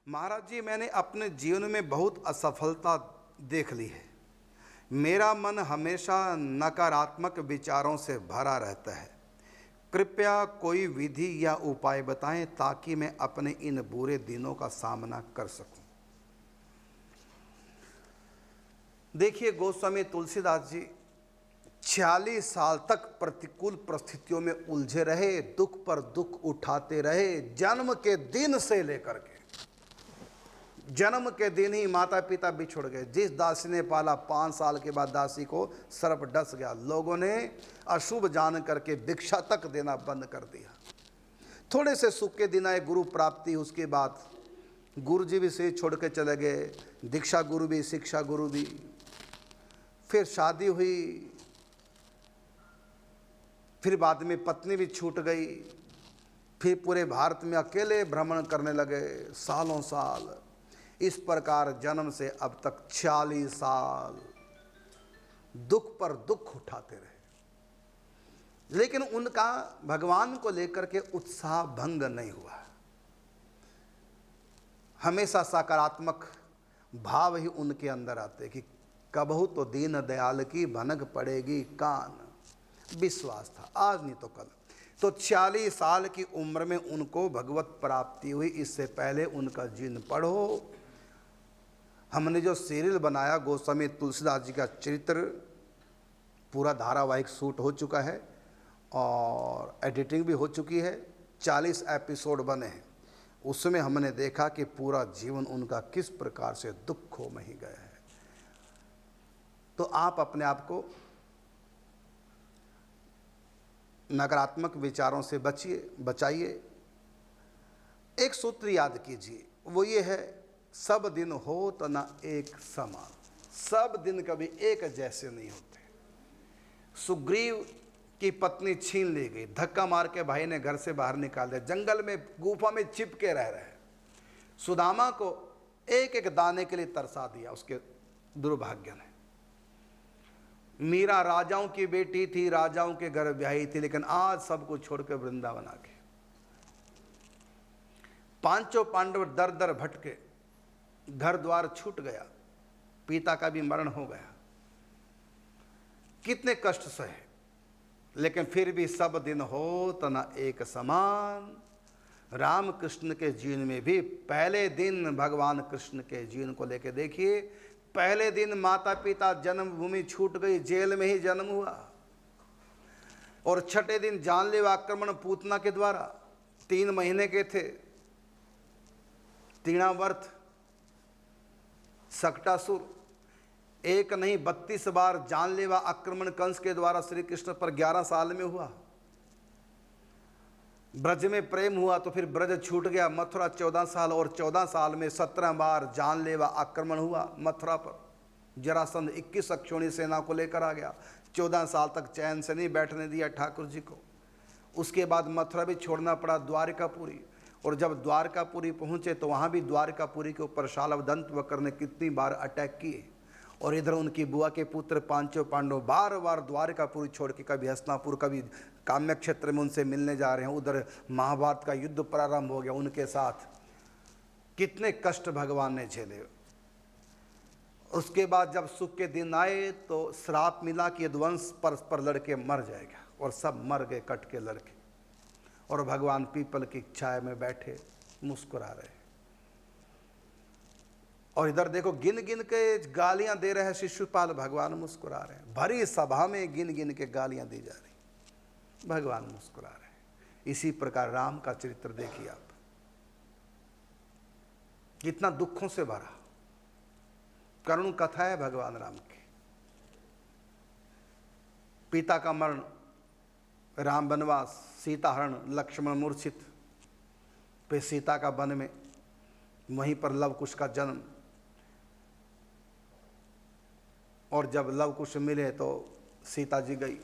महाराज जी, मैंने अपने जीवन में बहुत असफलता देख ली है। मेरा मन हमेशा नकारात्मक विचारों से भरा रहता है। कृपया कोई विधि या उपाय बताएं ताकि मैं अपने इन बुरे दिनों का सामना कर सकूं। देखिए, गोस्वामी तुलसीदास जी 46 साल तक प्रतिकूल परिस्थितियों में उलझे रहे, दुख पर दुख उठाते रहे। जन्म के दिन से लेकर के जन्म के दिन ही माता पिता बिछुड़ गए। जिस दासी ने पाला 5 साल के बाद दासी को सर्प डस गया। लोगों ने अशुभ जान करके भिक्षा तक देना बंद कर दिया। थोड़े से सुख के दिन आए, गुरु प्राप्ति। उसके बाद गुरु जी भी से छोड़ के चले गए, दीक्षा गुरु भी, शिक्षा गुरु भी। फिर शादी हुई, फिर बाद में पत्नी भी छूट गई। फिर पूरे भारत में अकेले भ्रमण करने लगे सालों साल। इस प्रकार जन्म से अब तक 46 साल दुख पर दुख उठाते रहे, लेकिन उनका भगवान को लेकर के उत्साह भंग नहीं हुआ। हमेशा सकारात्मक भाव ही उनके अंदर आते कि कबहू तो दीन दयाल की भनक पड़ेगी कान। विश्वास था, आज नहीं तो कल। तो 46 साल की उम्र में उनको भगवत प्राप्ति हुई। इससे पहले उनका जीवन पढ़ो। हमने जो सीरियल बनाया गोस्वामी तुलसीदास जी का चरित्र, पूरा धारावाहिक शूट हो चुका है और एडिटिंग भी हो चुकी है। 40 एपिसोड बने हैं। उसमें हमने देखा कि पूरा जीवन उनका किस प्रकार से दुखों में ही गया है। तो आप अपने आप को नकारात्मक विचारों से बचाइए। एक सूत्र याद कीजिए, वो ये है, सब दिन हो तो ना एक समान। सब दिन कभी एक जैसे नहीं होते। सुग्रीव की पत्नी छीन ली गई, धक्का मार के भाई ने घर से बाहर निकाल दिया, जंगल में गुफा में चिपके रह रहे। सुदामा को एक एक दाने के लिए तरसा दिया उसके दुर्भाग्य ने। मीरा राजाओं की बेटी थी, राजाओं के घर ब्याही थी, लेकिन आज सब कुछ छोड़कर वृंदावन आ गए। पांचों पांडव दर दर भटके, घर द्वार छूट गया, पिता का भी मरण हो गया। कितने कष्ट सहे, लेकिन फिर भी सब दिन हो तो ना एक समान। राम कृष्ण के जीवन में भी पहले दिन भगवान कृष्ण के जीवन को लेकर देखिए। पहले दिन माता पिता जन्मभूमि छूट गई, जेल में ही जन्म हुआ। और छठे दिन जानलेवा आक्रमण पूतना के द्वारा। 3 महीने के थे, तीणावर्त सकटासुर। एक नहीं 32 बार जानलेवा आक्रमण कंस के द्वारा श्री कृष्ण पर 11 साल में हुआ। ब्रज में प्रेम हुआ तो फिर ब्रज छूट गया। मथुरा 14 साल, और 14 साल में 17 बार जानलेवा आक्रमण हुआ मथुरा पर। जरासंध 21 अक्षौणी सेना को लेकर आ गया। 14 साल तक चैन से नहीं बैठने दिया ठाकुर जी को। उसके बाद मथुरा भी छोड़ना पड़ा, द्वारिकापुरी। और जब द्वारकापुरी पहुंचे तो वहाँ भी द्वारकापुरी के ऊपर शालवदंत वक्र ने कितनी बार अटैक किए। और इधर उनकी बुआ के पुत्र पांचों पांडव बार बार द्वारकापुरी छोड़ के कभी हस्तिनापुर, कभी काम्य क्षेत्र में उनसे मिलने जा रहे हैं। उधर महाभारत का युद्ध प्रारंभ हो गया उनके साथ। कितने कष्ट भगवान ने झेले। उसके बाद जब सुख के दिन आए तो श्राप मिला कि यदुवंश पर लड़के मर जाएगा, और सब मर गए कट के लड़के। और भगवान पीपल की छाया में बैठे मुस्कुरा रहे। और इधर देखो, गिन गिन के गालियां दे रहे हैं शिशुपाल, भगवान मुस्कुरा रहे हैं। भरी सभा में गिन गिन के गालियां दी जा रही, भगवान मुस्कुरा रहे हैं। इसी प्रकार राम का चरित्र देखिए आप, कितना दुखों से भरा करुण कथा है भगवान राम की। पिता का मरण, राम वनवास, सीता हरण, लक्ष्मण मूर्छित, फिर सीता का वन में, वहीं पर लवकुश का जन्म। और जब लवकुश मिले तो सीता जी गई,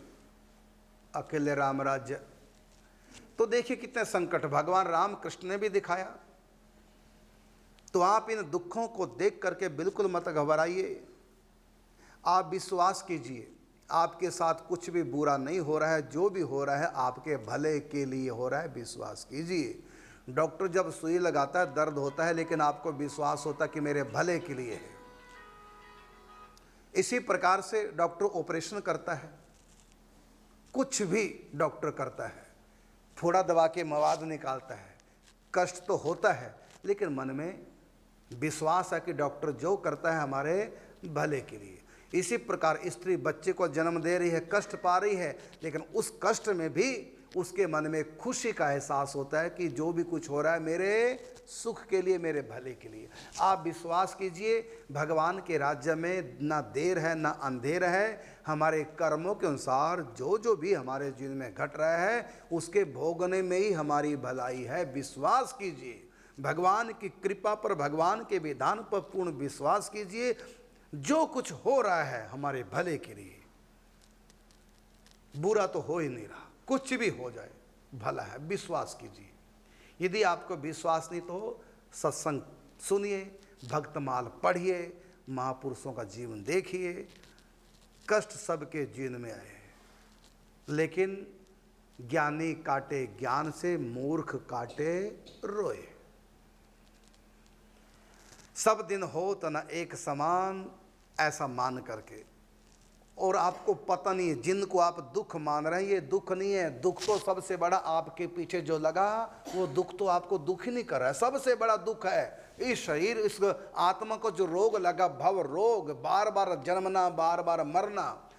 अकेले राम राज्य। तो देखिए कितने संकट भगवान राम कृष्ण ने भी दिखाया। तो आप इन दुखों को देख करके बिल्कुल मत घबराइए। आप विश्वास कीजिए, आपके साथ कुछ भी बुरा नहीं हो रहा है। जो भी हो रहा है आपके भले के लिए हो रहा है, विश्वास कीजिए। डॉक्टर जब सुई लगाता है दर्द होता है, लेकिन आपको विश्वास होता है कि मेरे भले के लिए है। इसी प्रकार से डॉक्टर ऑपरेशन करता है, कुछ भी डॉक्टर करता है, फोड़ा दबा के मवाद निकालता है, कष्ट तो होता है, लेकिन मन में विश्वास है कि डॉक्टर जो करता है हमारे भले के लिए। इसी प्रकार स्त्री बच्चे को जन्म दे रही है, कष्ट पा रही है, लेकिन उस कष्ट में भी उसके मन में खुशी का एहसास होता है कि जो भी कुछ हो रहा है मेरे सुख के लिए, मेरे भले के लिए। आप विश्वास कीजिए, भगवान के राज्य में ना देर है ना अंधेर है। हमारे कर्मों के अनुसार जो जो भी हमारे जीवन में घट रहा है उसके भोगने में ही हमारी भलाई है। विश्वास कीजिए, भगवान की कृपा पर, भगवान के विधान पर पूर्ण विश्वास कीजिए। जो कुछ हो रहा है हमारे भले के लिए, बुरा तो हो ही नहीं रहा, कुछ भी हो जाए भला है, विश्वास कीजिए। यदि आपको विश्वास नहीं तो सत्संग सुनिए, भक्तमाल पढ़िए, महापुरुषों का जीवन देखिए। कष्ट सबके जीवन में आए, लेकिन ज्ञानी काटे ज्ञान से, मूर्ख काटे रोए। सब दिन हो तो न एक समान, ऐसा मान करके। और आपको पता नहीं है, जिनको आप दुख मान रहे हैं ये दुख नहीं है। दुख तो सबसे बड़ा आपके पीछे जो लगा वो दुख तो आपको दुख ही नहीं कर रहा है, सबसे बड़ा दुख है इस शरीर, इस आत्मा को जो रोग लगा, भव रोग, बार बार जन्मना, बार बार मरना।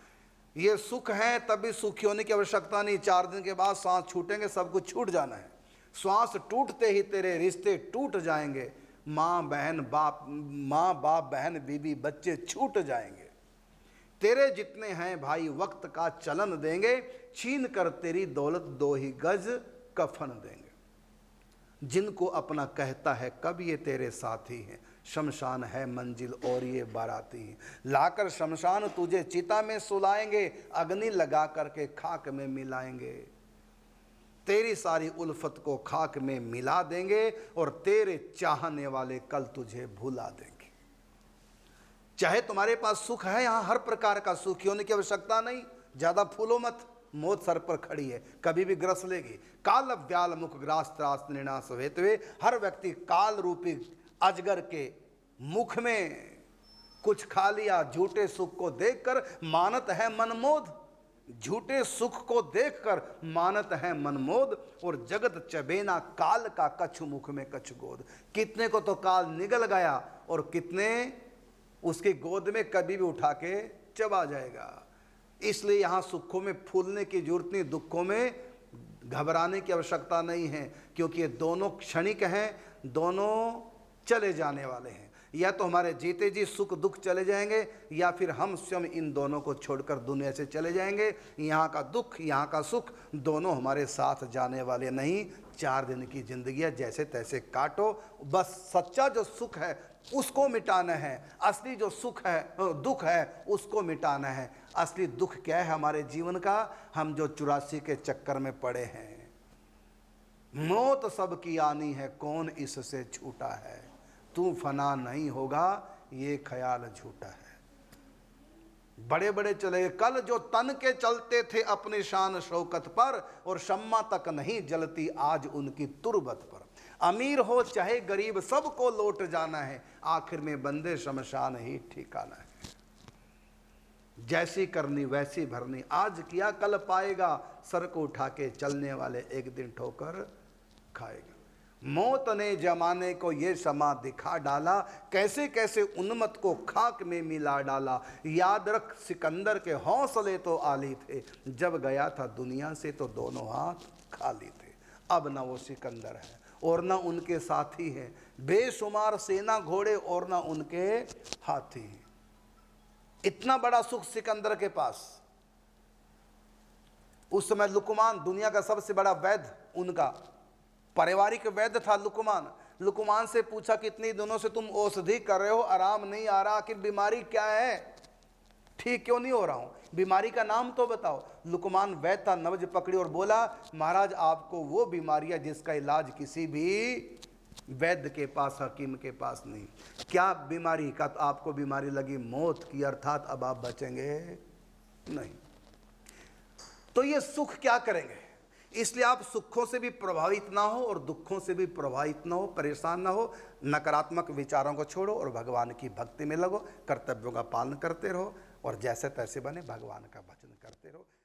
ये सुख है, तभी सुखी होने की आवश्यकता नहीं। 4 दिन के बाद सांस छूटेंगे, सब कुछ छूट जाना है। श्वास टूटते ही तेरे रिश्ते टूट जाएंगे। माँ बाप बहन बीवी बच्चे छूट जाएंगे। तेरे जितने हैं भाई वक्त का चलन देंगे, छीन कर तेरी दौलत 2 ही गज कफन देंगे। जिनको अपना कहता है कब ये तेरे साथी हैं, शमशान है मंजिल और ये बाराती हैं। लाकर शमशान तुझे चिता में सुलाएंगे, अग्नि लगा करके खाक में मिलाएंगे। तेरी सारी उल्फत को खाक में मिला देंगे और तेरे चाहने वाले कल तुझे भुला देंगे। चाहे तुम्हारे पास सुख है, यहां हर प्रकार का सुखी होने की आवश्यकता नहीं। ज्यादा फूलो मत, मौत सर पर खड़ी है, कभी भी ग्रस लेगी। काल व्याल मुख ग्रास त्रास निर्णास हेतवे। हर व्यक्ति काल रूपी अजगर के मुख में कुछ खा लिया। झूठे सुख को देखकर मानत है मनमोद, झूठे सुख को देखकर मानत है मनमोद। और जगत चबेना काल का कछु मुख में कछु गोद। कितने को तो काल निगल गया और कितने उसकी गोद में कभी भी उठा के चबा जाएगा। इसलिए यहाँ सुखों में फूलने की जरूरत नहीं, दुखों में घबराने की आवश्यकता नहीं है, क्योंकि ये दोनों क्षणिक हैं, दोनों चले जाने वाले हैं। या तो हमारे जीते जी सुख दुख चले जाएंगे, या फिर हम स्वयं इन दोनों को छोड़कर दुनिया से चले जाएंगे। यहाँ का दुख, यहाँ का सुख दोनों हमारे साथ जाने वाले नहीं। 4 दिन की जिंदगी है, जैसे तैसे काटो। बस सच्चा जो सुख है उसको मिटाना है, असली जो सुख है दुख है उसको मिटाना है। असली दुख क्या है हमारे जीवन का? हम जो 84 के चक्कर में पड़े हैं। मौत सबकी आनी है, कौन इससे छूटा है। तू फना नहीं होगा, ये ख्याल झूठा है। बड़े बड़े चले कल जो तन के चलते थे अपनी शान शौकत पर, और शम्मा तक नहीं जलती आज उनकी तुरबत पर। अमीर हो चाहे गरीब सबको लौट जाना है, आखिर में बंदे शमशान ही ठिकाना है। जैसी करनी वैसी भरनी, आज किया कल पाएगा। सर को उठा के चलने वाले एक दिन ठोकर खाएगा। मौत ने जमाने को ये समा दिखा डाला, कैसे कैसे उन्मत को खाक में मिला डाला। याद रख सिकंदर के हौसले तो आली थे, जब गया था दुनिया से तो दोनों हाथ खाली थे। अब ना वो सिकंदर है और ना उनके साथी हैं, बेशुमार सेना घोड़े और ना उनके हाथी हैं। इतना बड़ा सुख सिकंदर के पास। उस समय लुकमान दुनिया का सबसे बड़ा वैद्य, उनका पारिवारिक वैद्य था लुकमान। लुकमान से पूछा कितनी दिनों से तुम औषधि कर रहे हो, आराम नहीं आ रहा, आखिर बीमारी क्या है, ठीक क्यों नहीं हो रहा हूं, बीमारी का नाम तो बताओ। लुकमान वैद्य था, नब्ज पकड़ी और बोला, महाराज आपको वो बीमारी है जिसका इलाज किसी भी वैद्य के पास, हकीम के पास नहीं। क्या बीमारी का? तो आपको बीमारी लगी मौत की, अर्थात अब आप बचेंगे नहीं। तो ये सुख क्या करेंगे? इसलिए आप सुखों से भी प्रभावित ना हो और दुखों से भी प्रभावित ना हो, परेशान ना हो। नकारात्मक विचारों को छोड़ो और भगवान की भक्ति में लगो, कर्तव्यों का पालन करते रहो और जैसे तैसे बने भगवान का भजन करते रहो।